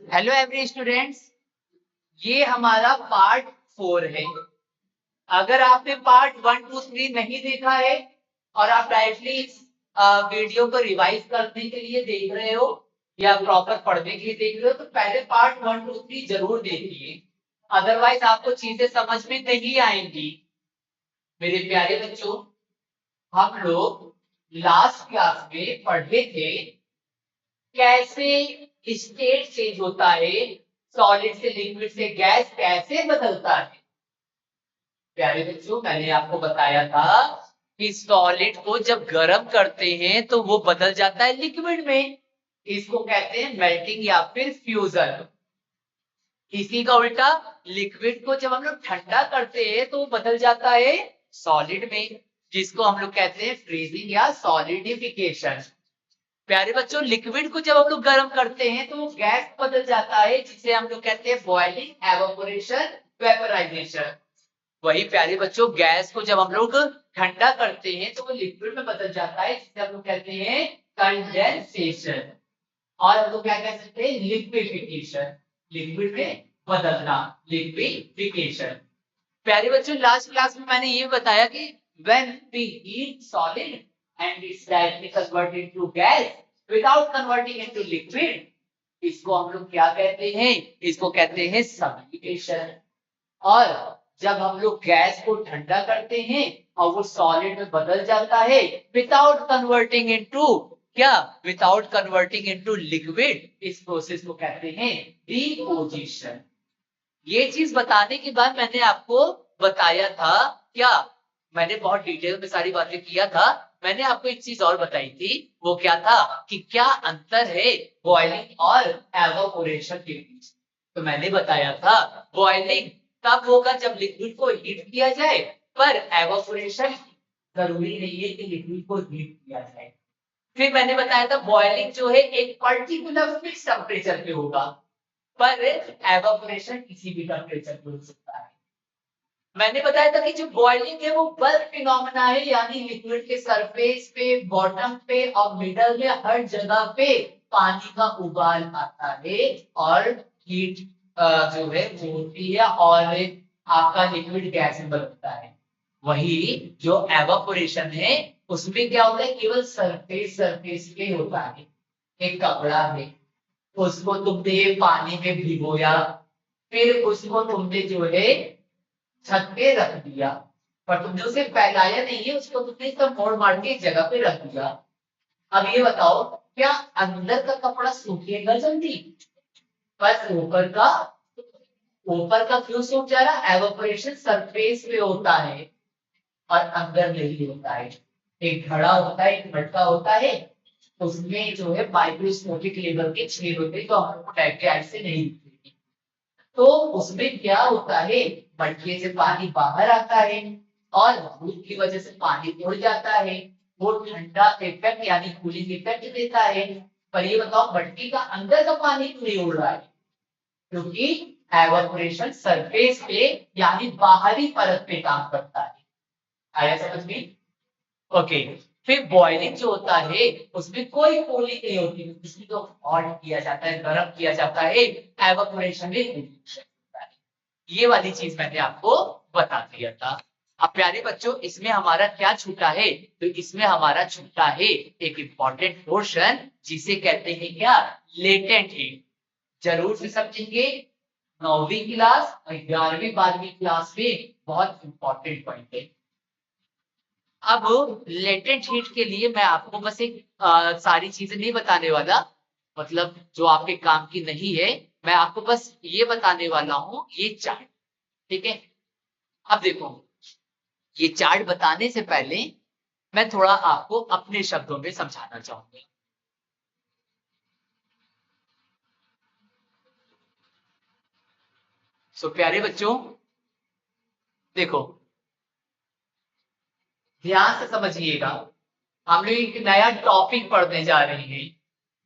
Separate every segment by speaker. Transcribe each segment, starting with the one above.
Speaker 1: Hello every students, ये हमारा part 4 है। अगर आपने पार्ट 1, 2, 3 नहीं देखा है और आप डायरेक्टली वीडियो को रिवाइज करने के लिए देख रहे हो या प्रॉपर पढ़ने के लिए देख रहे हो तो पहले पार्ट 1, 2, 3 जरूर देखिए, अदरवाइज आपको चीजें समझ में नहीं आएंगी। मेरे प्यारे बच्चों, हम लोग लास्ट क्लास में पढ़े थे कैसे स्टेट चेंज होता है, सॉलिड से लिक्विड से गैस कैसे बदलता है। प्यारे बच्चों, मैंने आपको बताया था कि सॉलिड को जब गर्म करते हैं तो वो बदल जाता है लिक्विड में। इसको कहते हैं मेल्टिंग या फिर फ्यूजन। इसी का उल्टा लिक्विड को जब हम लोग ठंडा करते हैं तो वो बदल जाता है सॉलिड में, जिसको हम लोग कहते हैं फ्रीजिंग या सॉलिडिफिकेशन। प्यारे बच्चों, लिक्विड को जब हम लोग गर्म करते हैं तो वो गैस बदल जाता है, जिसे हम लोग कहते हैं बॉइलिंग, एवापोरेशन, वेपराइजेशन। वही प्यारे बच्चों, गैस को जब हम लोग ठंडा करते हैं तो वो लिक्विड में बदल जाता है, जिसे हम लोग कहते हैं कंडेंसेशन। और हम लोग क्या कह सकते हैं, लिक्विफिकेशन। लिक्विड में बदलना, लिक्विफिकेशन। प्यारे बच्चों, लास्ट क्लास में मैंने ये बताया कि when we heat solid and it's directly converted into gas without converting into liquid, इसको हम लोग क्या कहते हैं, इसको कहते हैं सब्लिमेशन। और जब हम लोग गैस को ठंडा करते हैं और वो सॉलिड में बदल जाता है विदाउट कन्वर्टिंग इनटू क्या, विदाउट कन्वर्टिंग इनटू लिक्विड, इस प्रोसेस को कहते हैं डिपोजिशन। ये चीज बताने के बाद मैंने आपको बताया था क्या, मैंने बहुत डिटेल में सारी बातें किया था। मैंने आपको एक चीज और बताई थी, वो क्या था कि क्या अंतर है बॉइलिंग और एवापोरेशन के बीच। तो मैंने बताया था बॉइलिंग तब होगा जब लिक्विड को हीट किया जाए, पर एवापोरेशन जरूरी नहीं है कि लिक्विड को हीट किया जाए। फिर मैंने बताया था बॉइलिंग जो है एक पर्टिकुलर फिक्स टेम्परेचर पे होगा, पर एवापोरेशन किसी भी टेम्परेचर पे हो सकता है। मैंने बताया था कि जो बॉइलिंग है वो बल्क फिनोमेना है, यानी लिक्विड के सरफेस पे, बॉटम पे और मिडल में हर जगह पे पानी का उबाल आता है और हीट जो है वो होती है और आपका लिक्विड गैस में बदलता है। वही जो एवापोरेशन है उसमें क्या होता है, केवल सरफेस सरफेस पे होता है। एक कपड़ा है, उसको तुमने पानी में भिगोया, फिर उसको तुमने जो है छत पे रख दिया, पर तुमने उसे फैलाया नहीं है, उसको तुमने सब मोड़ मार के एक जगह पे रख दिया। अब ये बताओ, क्या अंदर का कपड़ा सूखेगा जल्दी? बस ऊपर का क्यों सूख जा रहा? एवापोरेशन सरफेस पे होता है और अंदर नहीं होता है। एक घड़ा होता है, एक मटका होता है, उसमें जो है माइक्रोस्कोपिक लेवल के छेद होते हैं, तो हम लोग को डायरेक्ट आइज से नहीं दिखते। तो उसमें क्या होता है, मटके से पानी बाहर आता है और धूप की वजह से पानी उड़ जाता है। वो ठंडा इफेक्ट यानी कूलिंग इफेक्ट देता है। पर ये बताओ, मटके का अंदर का पानी क्यों नहीं उड़ रहा है? क्योंकि एवापोरेशन सरफेस पे यानी बाहरी परत पे काम करता है। आया समझ में? ओके। फिर बॉइलिंग जो होता है उसमें कोई कूलिंग नहीं होती, उसमें तो हॉट किया जाता है, गर्म किया जाता है। एवापोरेशन में cooling होता है। ये वाली चीज मैंने आपको बता दिया था। अब प्यारे बच्चों, इसमें हमारा क्या छूटा है, तो इसमें हमारा छूटा है एक इंपॉर्टेंट पोर्शन, जिसे कहते हैं क्या, लेटेंट हीट। जरूर से समझेंगे, 9वीं क्लास और 11वीं 12वीं क्लास में बहुत इंपॉर्टेंट पॉइंट है। अब लेटेंट हीट के लिए मैं आपको बस एक सारी चीजें नहीं बताने वाला, मतलब जो आपके काम की नहीं है, मैं आपको बस ये बताने वाला हूं, ये चार्ट। ठीक है, अब देखो, ये चार्ट बताने से पहले मैं थोड़ा आपको अपने शब्दों में समझाना चाहूंगा। सो प्यारे बच्चों, देखो, ध्यान से समझिएगा, हम लोग एक नया टॉपिक पढ़ने जा रहे हैं,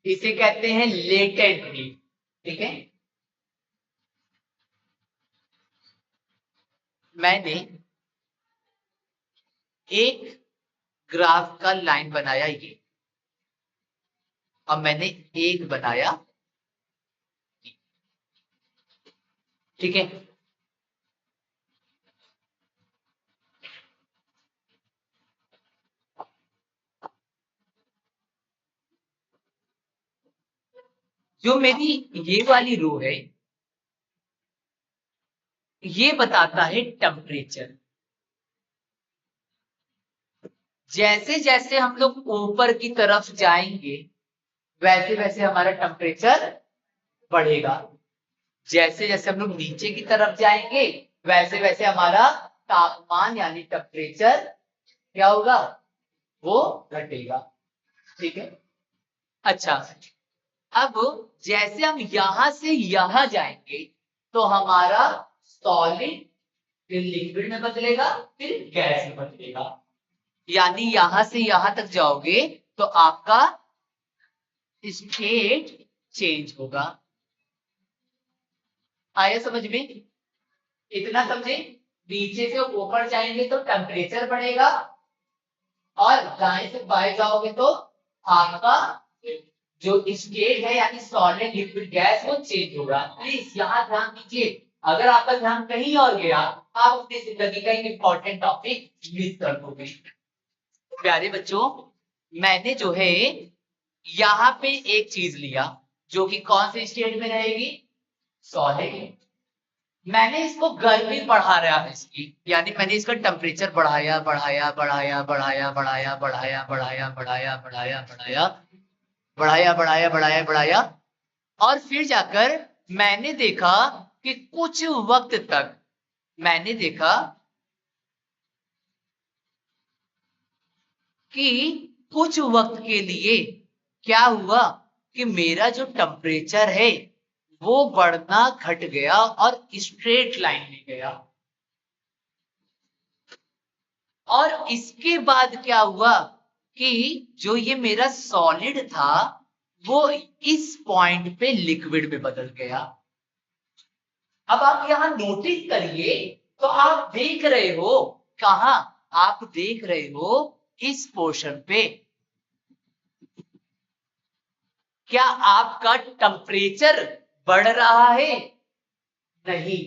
Speaker 1: इसे कहते हैं लेटेंट हीट। ठीक है, मैंने एक ग्राफ का लाइन बनाया ये, अब मैंने एक बनाया, ठीक है। जो मेरी ये वाली रो है, ये बताता है टेम्परेचर। जैसे जैसे हम लोग ऊपर की तरफ जाएंगे वैसे वैसे हमारा टेम्परेचर बढ़ेगा, जैसे जैसे हम लोग नीचे की तरफ जाएंगे वैसे वैसे हमारा तापमान यानी टेम्परेचर क्या होगा, वो घटेगा। ठीक है। अच्छा, अब जैसे हम यहां से यहां जाएंगे तो हमारा सॉलिड फिर लिक्विड में बदलेगा, फिर गैस में बदलेगा। यानी यहां से यहां तक जाओगे तो आपका स्टेट चेंज होगा। आया समझ में? इतना समझे? नीचे से ऊपर जाएंगे तो टेम्परेचर बढ़ेगा और दाएं से बाएं जाओगे तो आपका जो स्टेट है यानी सॉलिड लिक्विड गैस वो चेंज होगा। प्लीज यहाँ ध्यान दीजिए, अगर आपका ध्यान कहीं और गया आप अपनी जिंदगी का एक इंपॉर्टेंट टॉपिक मिस कर दोगे। प्यारे बच्चों, मैंने जो है यहाँ पे एक चीज लिया जो कि कौन से स्टेट में रहेगी, सॉलिड। मैंने इसको गर्मी बढ़ा रहा है इसकी, यानी मैंने इसका टेम्परेचर बढ़ाया बढ़ाया बढ़ाया बढ़ाया बढ़ाया बढ़ाया बढ़ाया बढ़ाया बढ़ाया बढ़ाया बढ़ाया बढ़ाया बढ़ाया बढ़ाया और फिर जाकर मैंने देखा कि कुछ वक्त तक मैंने देखा कि कुछ वक्त के लिए क्या हुआ कि मेरा जो टेम्परेचर है वो बढ़ना घट गया और स्ट्रेट लाइन में गया। और इसके बाद क्या हुआ कि जो ये मेरा सॉलिड था वो इस पॉइंट पे लिक्विड में बदल गया। अब आप यहां नोटिस करिए तो आप देख रहे हो, कहां? आप देख रहे हो इस पोर्शन पे। क्या आपका टेम्परेचर बढ़ रहा है? नहीं।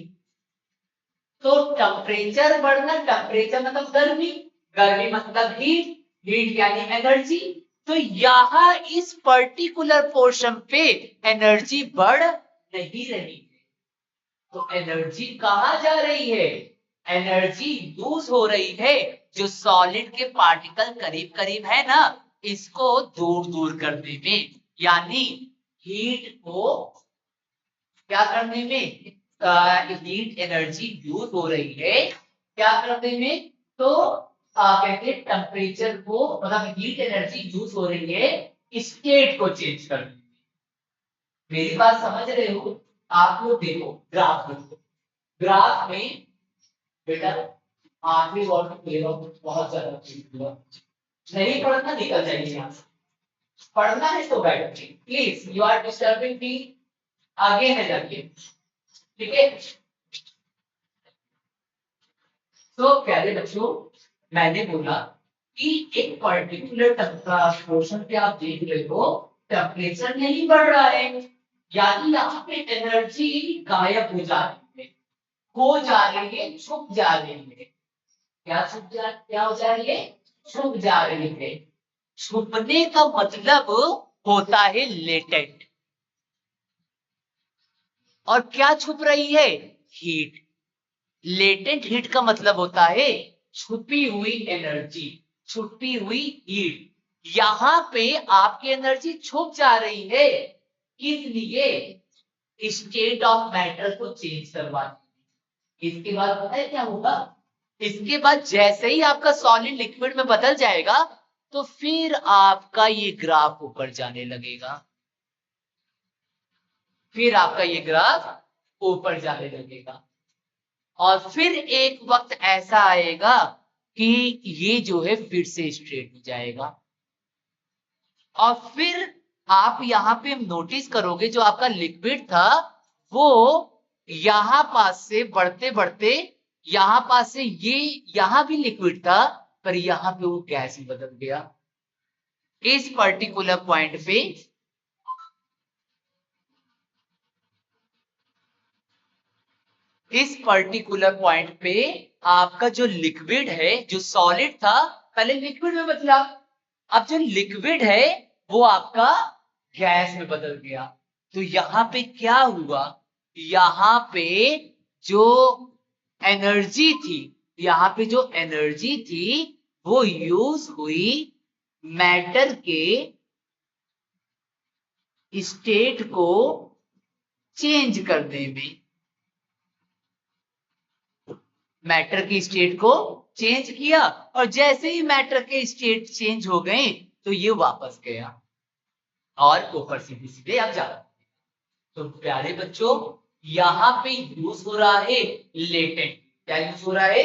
Speaker 1: तो टेम्परेचर बढ़ना, टेम्परेचर मतलब गर्मी, गर्मी मतलब हीट, हीट यानी एनर्जी। तो यहां इस पर्टिकुलर पोर्शन पे एनर्जी बढ़ नहीं रही है। तो एनर्जी कहां जा रही है? एनर्जी यूज हो रही है जो सॉलिड के पार्टिकल करीब करीब है ना, इसको दूर दूर करने में, यानी हीट को क्या करने में, हीट एनर्जी यूज हो रही है क्या करने में, तो कहते हैं टेम्परेचर को, मतलब हीट एनर्जी यूज हो रही है स्टेट को चेंज करने में। मेरी बात समझ रहे हो? आप लोग देखो ग्राफ, देखो ग्राफ में बेटा आखिरी वर्ड बहुत ज्यादा नहीं पढ़ना, निकल जाएगी यहाँ से। पढ़ना है तो बैठिए please, you are disturbing me, आगे है जाके। ठीक है। तो प्यारे बच्चों, मैंने बोला कि एक पर्टिकुलर पोर्शन पे आप देख रहे हो टेम्परेचर नहीं बढ़ रहा है, यानी यहाँ पे एनर्जी गायब हो जा रही है, खो जा रही है, छुप जा रही है। क्या हो जा रही है? छुप जा रही है। छुपने का मतलब होता है लेटेंट। और क्या छुप रही है? हीट। लेटेंट हीट का मतलब होता है छुपी हुई एनर्जी, छुपी हुई हीट। यहां पे आपकी एनर्जी छुप जा रही है, किस लिए? स्टेट ऑफ मैटर को चेंज करवाने। इसके बाद पता है क्या होगा? इसके बाद जैसे ही आपका सॉलिड लिक्विड में बदल जाएगा तो फिर आपका ये ग्राफ ऊपर जाने लगेगा, फिर आपका ये ग्राफ ऊपर जाने लगेगा। और फिर एक वक्त ऐसा आएगा कि ये जो है फिर से स्ट्रेट हो जाएगा। और फिर आप यहां पे नोटिस करोगे जो आपका लिक्विड था वो यहां पास से बढ़ते बढ़ते यहां पास से ये यहां भी लिक्विड था पर यहां पे वो गैस में बदल गया इस पर्टिकुलर पॉइंट पे। इस पर्टिकुलर पॉइंट पे आपका जो लिक्विड है, जो सॉलिड था पहले लिक्विड में बदला, अब जो लिक्विड है वो आपका गैस में बदल गया। तो यहां पे क्या हुआ, यहां पे जो एनर्जी थी, यहां पे जो एनर्जी थी वो यूज हुई मैटर के स्टेट को चेंज करने में। मैटर की स्टेट को चेंज किया और जैसे ही मैटर के स्टेट चेंज हो गए तो ये वापस गया और ऊपर सीधे सीधे आप जा। तो प्यारे बच्चों, यहां पे यूज हो रहा है लेटेंट। क्या यूज हो रहा है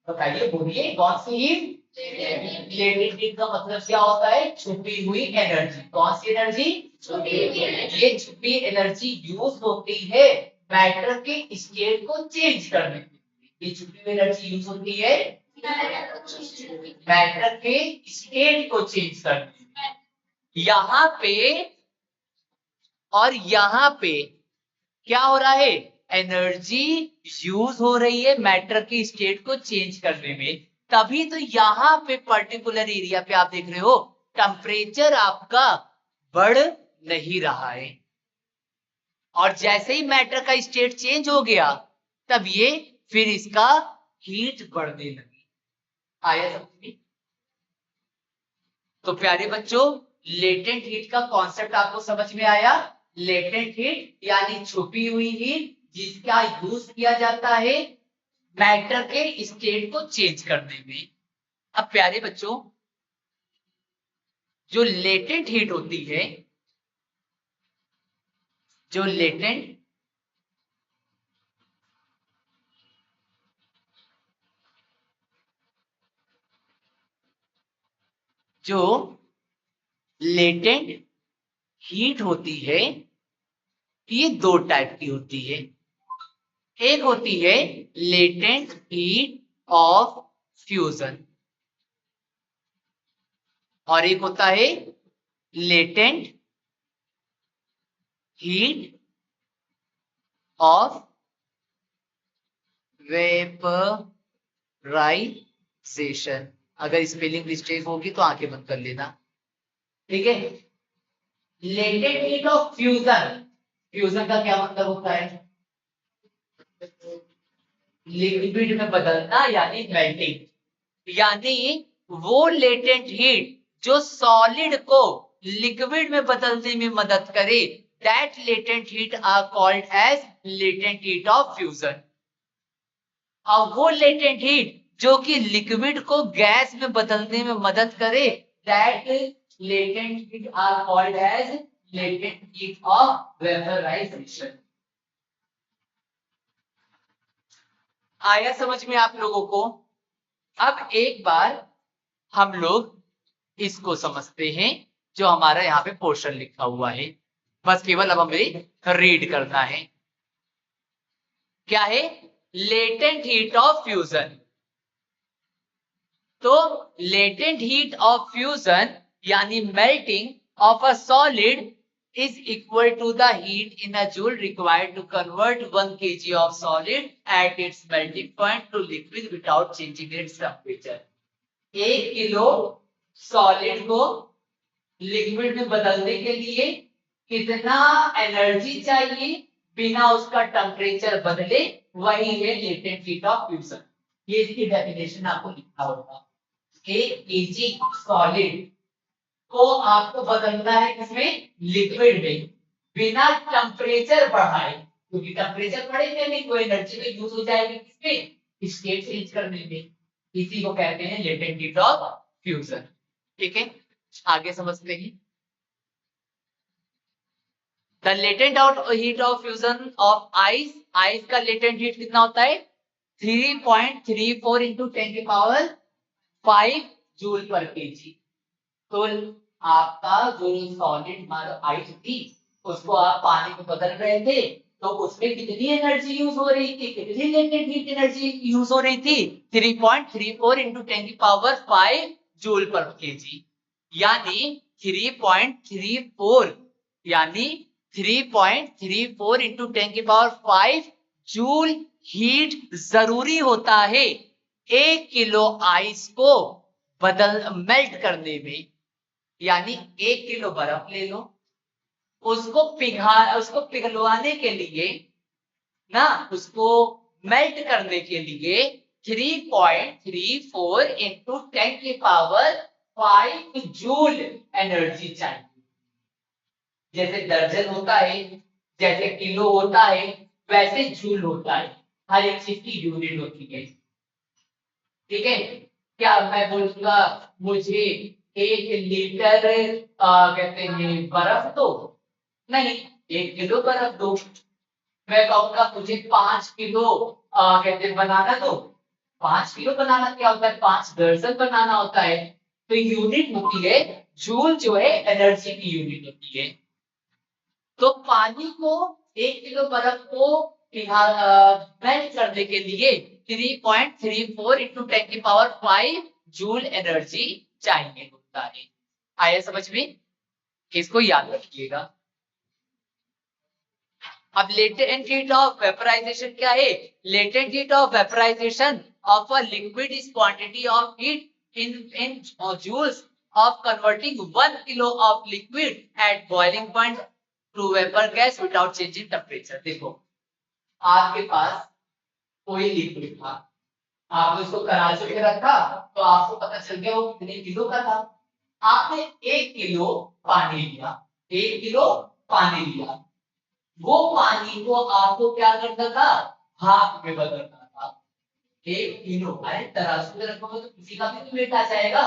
Speaker 1: बताइए, बोलिए कौन सी हीट? लेटेंट हीट का मतलब क्या होता है? छुपी हुई एनर्जी। कौन सी एनर्जी? छुपी हुई एनर्जी। ये छुपी एनर्जी यूज होती है मैटर के स्टेट को चेंज करने के लिए। ये छुपी हुई एनर्जी यूज होती है मैटर के स्टेट को चेंज करने में। यहां पे और यहां पे क्या हो रहा है? एनर्जी यूज हो रही है मैटर की स्टेट को चेंज करने में। तभी तो यहां पे पर्टिकुलर एरिया पे आप देख रहे हो टेम्परेचर आपका बढ़ नहीं रहा है। और जैसे ही मैटर का स्टेट चेंज हो गया तब ये फिर इसका हीट बढ़ने लगी। आया समझ में? तो प्यारे बच्चों, लेटेंट हीट का कॉन्सेप्ट आपको समझ में आया? लेटेंट हीट यानी छुपी हुई हीट जिसका यूज किया जाता है मैटर के स्टेट को चेंज करने में। अब प्यारे बच्चों, जो लेटेंट हीट होती है, जो लेटेंट जो लेटेंट हीट होती है ये दो टाइप की होती है। एक होती है लेटेंट हीट ऑफ फ्यूजन और एक होता है लेटेंट हीट ऑफ वेपराइजेशन। अगर स्पेलिंग मिस्टेक होगी तो आंखें बंद कर लेना, ठीक है? Latent heat of fusion, fusion का क्या मतलब होता है? लिक्विड में बदलना यानी मेल्टिंग। यानी वो लेटेंट हीट जो सॉलिड को लिक्विड में बदलने में मदद करे, that latent heat are called as latent heat of fusion. और वो लेटेंट हीट जो कि लिक्विड को गैस में बदलने में मदद करे, that latent heat are called as latent heat of vaporization. आया समझ में आप लोगों को? अब एक बार हम लोग इसको समझते हैं जो हमारा यहाँ पे पोर्शन लिखा हुआ है। बस केवल अब हमें रीड करना है। क्या है? Latent heat of fusion. तो लेटेंट हीट ऑफ फ्यूजन यानी melting of a solid is equal to the heat in a joule required to convert 1 kg of solid at its melting point to liquid without changing its temperature। 1 kilo solid को liquid में बदलने के लिए कितना energy चाहिए बिना उसका temperature बदले, वही है लेटेंट हीट ऑफ फ्यूजन। ये इसकी डेफिनेशन आपको लिखा होगा। 1 kg सॉलिड को आपको बदलना है किसमें? लिक्विड में, बिना टेम्परेचर बढ़ाए, क्योंकि टेम्परेचर बढ़ेगा नहीं तो एनर्जी में यूज हो जाएगी किसमें? स्टेट चेंज करने में। इसी को कहते हैं लेटेंट हीट ऑफ फ्यूजन। ठीक है, आगे समझते हैं। The latent heat of fusion of ice, ice का लेटेंट हीट कितना होता है? 3.34 इंटू 10 की पावर 5 जूल पर केजी। तो आपका जो सॉलिड आइस थी उसको आप पानी में बदल रहे थे, तो उसमें कितनी एनर्जी यूज हो रही थी? कितनी लेटेंट हीट एनर्जी यूज हो रही थी? 3.34 इंटू 10 की पावर 5 जूल पर केजी। यानी 3.34 यानी 3.34 इंटू 10 की पावर 5 जूल हीट जरूरी होता है 1 किलो आइस को मेल्ट करने में। यानी 1 किलो बर्फ ले लो, उसको पिघलवाने के लिए ना, उसको मेल्ट करने के लिए 3.34 इंटू 10 की पावर 5 जूल एनर्जी चाहिए। जैसे दर्जन होता है, जैसे किलो होता है, वैसे जूल होता है। हर एक चीज की यूनिट होती है। ठीक है, क्या मैं बोलूंगा मुझे 1 लीटर कहते हैं बर्फ दो? नहीं, 1 किलो बर्फ दो। मैं कहूंगा मुझे 5 किलो कहते बनाना दो। 5 किलो बनाना क्या होता है? 5 दर्जन बनाना होता है। तो यूनिट होती है जूल, जो है एनर्जी की यूनिट होती है। तो पानी को 1 किलो बर्फ को मेल्ट करने के लिए 3.34 इंटू 10 की पावर 5 जूल एनर्जी चाहिए होता है। आया समझ में? इसको याद रखिएगा। अब लेटेंट हीट ऑफ वेपराइजेशन क्या है? Latent heat of vaporization of a liquid is quantity of heat in joules of converting 1 kilo of liquid at boiling point to vapor gas without changing temperature। देखो, आपके पास कोई liquid था, आपने उसको तराजू में रखा तो आपको पता चल गया वो कितने किलो का था। आपने 1 किलो पानी लिया, 1 किलो पानी लिया। वो पानी को आपको क्या करना था? हाफ में बदलना था। 1 किलो, अरे तराजू में रखोगे तो किसी का भी वेट आ जाएगा।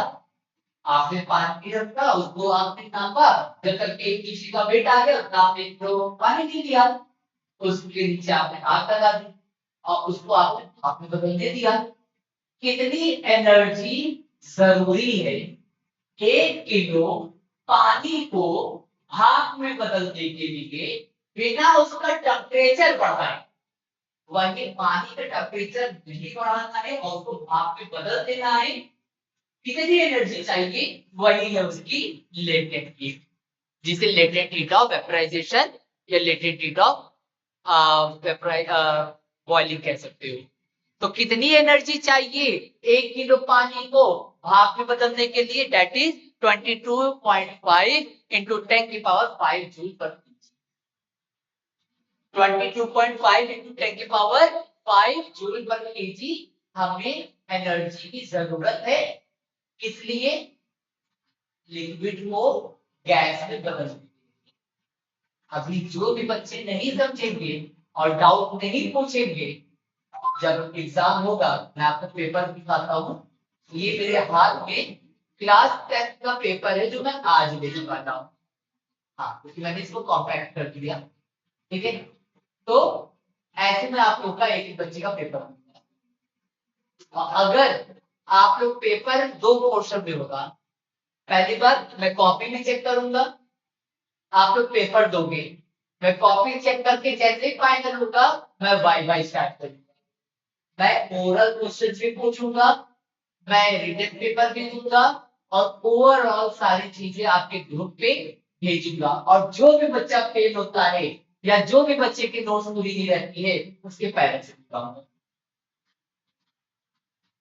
Speaker 1: आपने पानी रखा, उसको आपने नापा, जब तक एक किसी का वेट आ गया आपने तो पानी नहीं लिया, उसके नीचे आपने हाथ लगा दी और उसको आपने हाथ में बदलने दिया। कितनी एनर्जी जरूरी है 1 किलो पानी को हाथ में बदलने के लिए बिना उसका टेम्परेचर बढ़ाए? वही पानी का टेम्परेचर नहीं बढ़ाना है और उसको हाथ में बदल देना है। कितनी एनर्जी चाहिए? वही है उसकी लेटेंट हीट, जिसे लेटेंट हीट ऑफ वेपराइजेशन या लेटेंट हीट ऑफ बॉइलिंग कह सकते हो। तो कितनी एनर्जी चाहिए 1 किलो पानी को भाप में बदलने के लिए? दैट इज 22.5 इंटू 10 की पावर 5 जूल पर केजी। 22.5 इंटू 10 की पावर 5 जूल पर केजी हमें एनर्जी की जरूरत है। इसलिए लिक्विड को गैस में बदल देंगे। अभी जो भी बच्चे नहीं समझेंगे और डाउट नहीं पूछेंगे, जब एग्जाम होगा मैं आपको पेपर दिखाता हूँ। ये मेरे हाथ में क्लास 10 का पेपर है जो मैं आज लेने वाला हूँ। हाँ, क्योंकि मैंने इसको कॉम्पैक्ट कर दिया। ठीक है, तो ऐसे में आप लोग का एक बच्चे का पेपर होगा। अगर आप लोग पेपर 2 पोर्शन में होगा, पहली बार मैं कॉपी में चेक करूंगा, आप लोग पेपर दोगे, मैं कॉपी चेक करके जैसे ही फाइनल होगा मैं वाई स्टार्ट करूंगा। मैं ओरल क्वेश्चन भी पूछूंगा, मैं रिटन पेपर भी दूंगा और ओवरऑल सारी चीजें आपके ग्रुप पे भेजूंगा। और जो भी बच्चा फेल होता है या जो भी बच्चे की नोट्स पूरी नहीं रहती है उसके पेरेंट्स से बताऊंगा,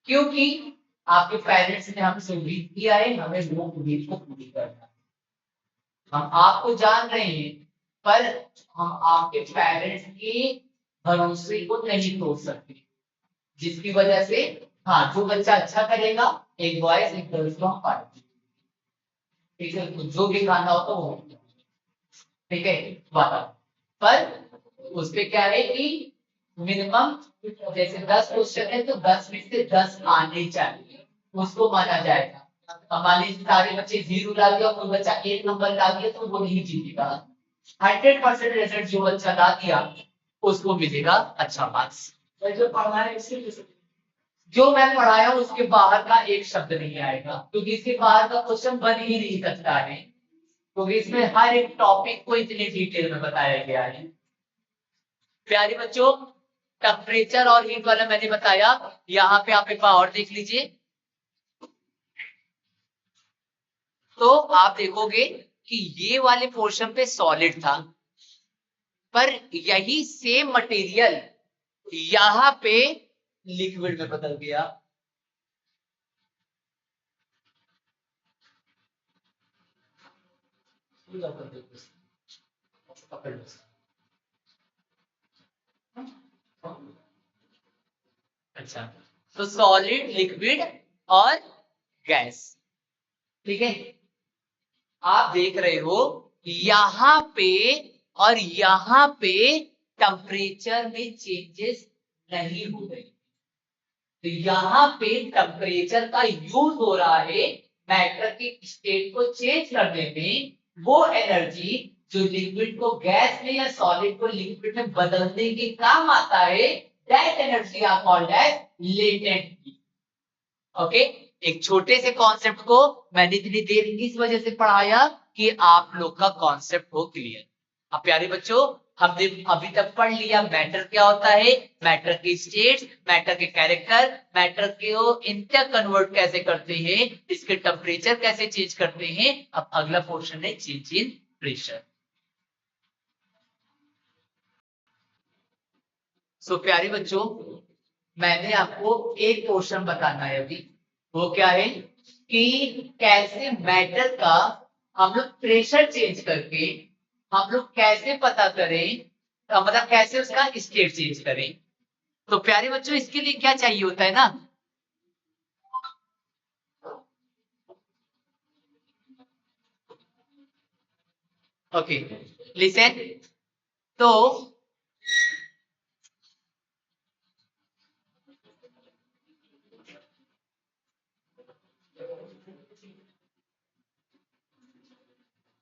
Speaker 1: क्योंकि आपके पेरेंट्स ने हमसे उम्मीद किया है, हमें वो उम्मीद को पूरी करना है। हम आपको जान रहे हैं पर हम आपके पेरेंट्स के भरोसे को नहीं तोड़ सकते, जिसकी वजह से हाँ, जो बच्चा अच्छा करेगा एक बॉयज एक गर्ल्स को हम पार्टी, ठीक है, तो जो भी खाना हो तो वो, ठीक है, वादा। पर उस पे क्या है कि मिनिमम जैसे 10 क्वेश्चन है तो 10 में से 10 आने चाहिए, उसको माना जाएगा। मान लीजिए सारे बच्चे 0 ला दिया, कोई बच्चा 1 नंबर ला दिया तो वो नहीं जीतेगा। 100% रिजल्ट जो बच्चा ला दिया उसको मिलेगा अच्छा मार्क्स। जो मैं पढ़ाया उसके बाहर का एक शब्द नहीं आएगा, क्योंकि इसके बाहर का क्वेश्चन बन ही नहीं सकता है, क्योंकि इसमें हर एक टॉपिक को इतनी डिटेल में बताया गया है। प्यारे बच्चों, टेम्परेचर और हीट वाला मैंने बताया, यहाँ पे आप एक बार और देख लीजिए। तो आप देखोगे कि ये वाले पोर्शन पे सॉलिड था, पर यही सेम मटेरियल यहां पे लिक्विड में बदल गया। अच्छा, तो सॉलिड, लिक्विड और गैस, ठीक है। आप देख रहे हो यहां पे और यहां पे टेम्परेचर में चेंजेस नहीं हो रहे, तो यहां पे टेम्परेचर का यूज हो रहा है मैटर के स्टेट को चेंज करने में। वो एनर्जी जो लिक्विड को गैस में या सॉलिड को लिक्विड में बदलने के काम आता है, that energy are called as latent heat. Okay, एक छोटे से कॉन्सेप्ट को मैंने इतनी देर इस वजह से पढ़ाया कि आप लोग का कॉन्सेप्ट हो क्लियर। अब प्यारे बच्चों, हमने अभी तक पढ़ लिया मैटर क्या होता है, मैटर के स्टेट्स, मैटर के कैरेक्टर, मैटर को इंटर कन्वर्ट कैसे करते हैं, इसके टेम्परेचर कैसे चेंज करते हैं। अब अगला पोर्शन है चेंज इन प्रेशर। सो प्यारे बच्चों, मैंने आपको एक पोर्शन बताना है अभी, वो क्या है कि कैसे मैटर का हम लोग प्रेशर चेंज करके हम लोग कैसे पता करें, मतलब कैसे उसका स्टेट चेंज करें। तो प्यारे बच्चों, इसके लिए क्या चाहिए होता है ना, ओके लिसन। तो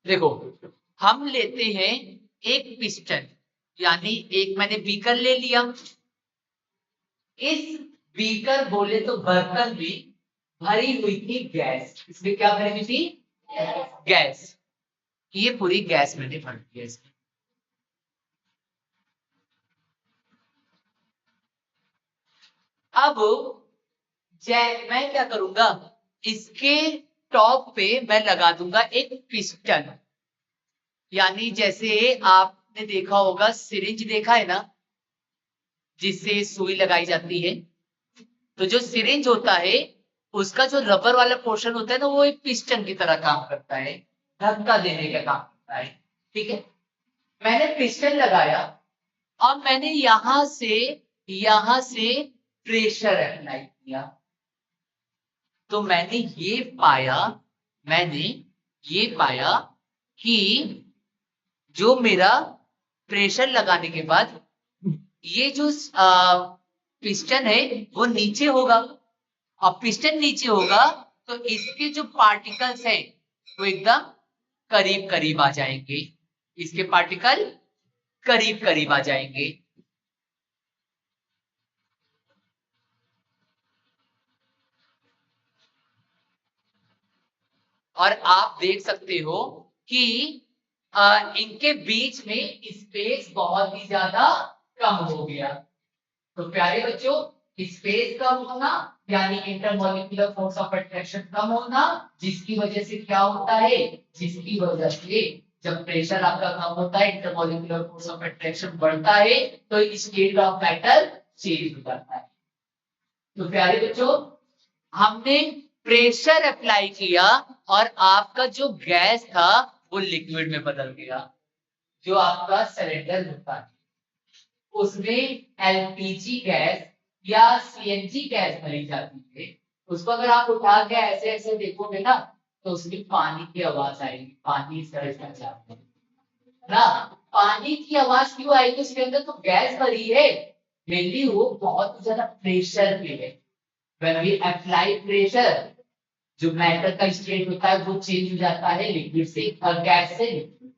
Speaker 1: देखो, हम लेते हैं एक पिस्टन, यानी एक मैंने बीकर ले लिया। इस बीकर बोले तो बर्तन में भरी हुई थी गैस। इसमें क्या भरी हुई थी, गैस। ये पूरी गैस मैंने भर दी है इसमें। अब मैं क्या करूंगा, इसके टॉप पे मैं लगा दूंगा एक पिस्टन, यानी जैसे आपने देखा होगा सिरिंज देखा है ना, जिससे सुई लगाई जाती है। तो जो सिरिंज होता है उसका जो रबर वाला पोर्शन होता है ना, वो एक पिस्टन की तरह काम करता है, धक्का देने का काम करता है, ठीक है। मैंने पिस्टन लगाया और मैंने यहां से प्रेशर अप्लाई किया। तो मैंने ये पाया कि जो मेरा प्रेशर लगाने के बाद ये जो पिस्टन है वो नीचे होगा, और पिस्टन नीचे होगा तो इसके जो पार्टिकल्स है वो एकदम करीब करीब आ जाएंगे, इसके पार्टिकल करीब करीब आ जाएंगे। और आप देख सकते हो कि इनके बीच में स्पेस बहुत ही ज्यादा कम हो गया। तो प्यारे बच्चों, स्पेस कम होना यानी इंटरमॉलिक्यूलर फोर्स ऑफ अट्रैक्शन कम होना, जिसकी वजह से क्या होता है, जिसकी वजह से जब प्रेशर आपका कम होता है, इंटरमॉलिक्यूलर फोर्स ऑफ अट्रैक्शन बढ़ता है, तो स्टेट ऑफ मैटर चेंज हो जाता है। तो प्यारे बच्चों, हमने प्रेशर अप्लाई किया और आपका जो गैस था वो लिक्विड में बदल गया। जो आपका सिलेंडर होता है उसमें एलपीजी गैस या सीएनजी गैस भरी जाती है। उसको अगर आप उठा के ऐसे ऐसे देखोगे ना, तो उसमें पानी की आवाज आएगी, पानी इस तरह से जाता है ना। पानी की आवाज क्यों आएगी, उसके अंदर तो गैस भरी है, मेनली वो बहुत ज्यादा प्रेशर पे है। When we apply pressure, जो मैटर का स्टेट होता है वो चेंज हो जाता है लिक्विड से और गैस से लिक्विड,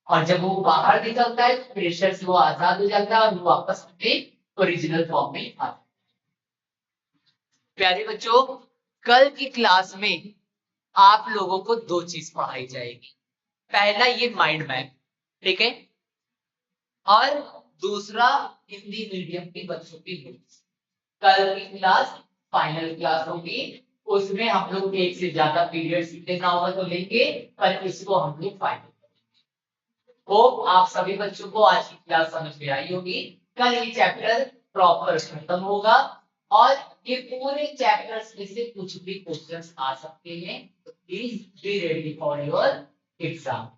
Speaker 1: और जब वो बाहर निकलता है तो प्रेशर से वो आजाद हो जाता है और वो वापस अपने ओरिजिनल फॉर्म में आता है। प्यारे बच्चों, कल की क्लास में आप लोगों को दो चीज पढ़ाई जाएगी। पहला ये माइंड मैप, ठीक है, और दूसरा हिंदी मीडियम के बच्चों की नोट्स। कल की क्लास फाइनल क्लास होगी, उसमें हम लोग एक से ज्यादा पीरियड्स लेना होगा तो लेंगे, पर इसको हम लोग फाइनल। होप आप सभी बच्चों को आज की क्लास समझ में आई होगी। कल ये चैप्टर प्रॉपर खत्म होगा और ये पूरे चैप्टर्स में से कुछ भी क्वेश्चंस आ सकते हैं, तो please be ready for your exam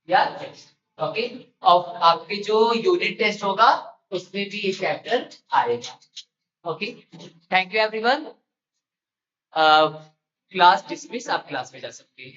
Speaker 1: या टेस्ट। ओके, और आपके जो यूनिट टेस्ट होगा उसमें भी ये चैप्टर आएगा। Okay, thank you everyone. Class dismiss, आप क्लास में जा सकते हैं।